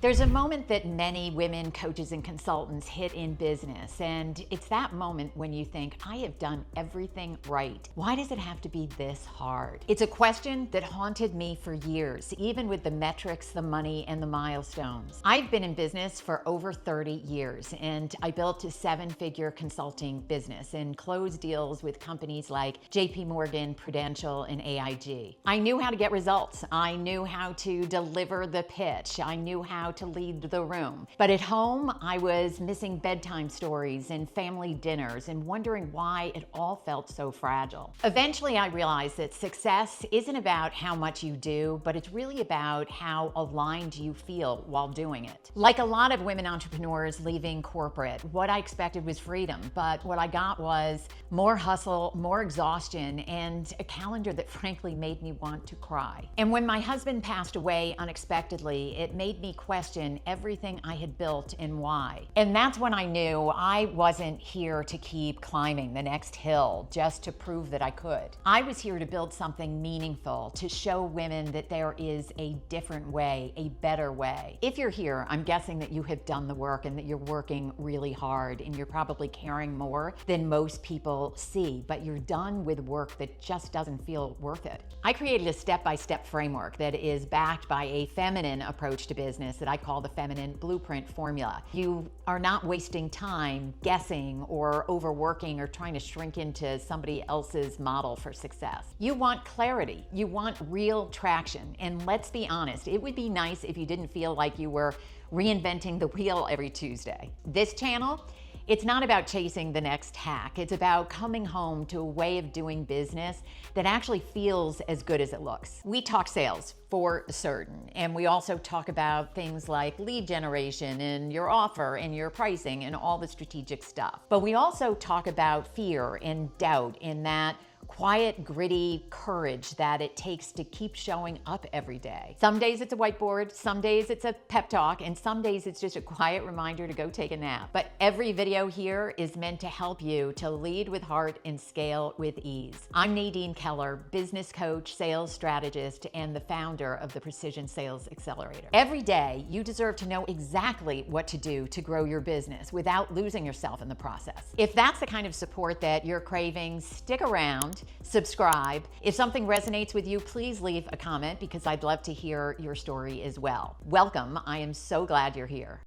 There's a moment that many women coaches and consultants hit in business, and it's that moment when you think, I have done everything right. Why does it have to be this hard? It's a question that haunted me for years, even with the metrics, the money, and the milestones. I've been in business for over 30 years, and I built a 7-figure consulting business and closed deals with companies like JP Morgan, Prudential, and AIG. I knew how to get results. I knew how to deliver the pitch. I knew how to lead the room. But at home, I was missing bedtime stories and family dinners and wondering why it all felt so fragile. Eventually, I realized that success isn't about how much you do, but it's really about how aligned you feel while doing it. Like a lot of women entrepreneurs leaving corporate, what I expected was freedom, but what I got was more hustle, more exhaustion, and a calendar that frankly made me want to cry. And when my husband passed away unexpectedly, it made me question everything I had built and why. And that's when I knew I wasn't here to keep climbing the next hill just to prove that I could. I was here to build something meaningful, to show women that there is a different way, a better way. If you're here, I'm guessing that you have done the work and that you're working really hard and you're probably caring more than most people see, but you're done with work that just doesn't feel worth it. I created a step-by-step framework that is backed by a feminine approach to business that I call the Feminine Blueprint Formula. You are not wasting time guessing or overworking or trying to shrink into somebody else's model for success. You want clarity. You want real traction. And let's be honest, it would be nice if you didn't feel like you were reinventing the wheel every Tuesday. This channel, it's not about chasing the next hack. It's about coming home to a way of doing business that actually feels as good as it looks. We talk sales for certain, and we also talk about things like lead generation and your offer and your pricing and all the strategic stuff. But we also talk about fear and doubt in that quiet, gritty courage that it takes to keep showing up every day. Some days it's a whiteboard, some days it's a pep talk, and some days it's just a quiet reminder to go take a nap. But every video here is meant to help you to lead with heart and scale with ease. I'm Nadine Keller, business coach, sales strategist, and the founder of the Precision Sales Accelerator. Every day, you deserve to know exactly what to do to grow your business without losing yourself in the process. If that's the kind of support that you're craving, stick around. Subscribe. If something resonates with you, please leave a comment because I'd love to hear your story as well. Welcome. I am so glad you're here.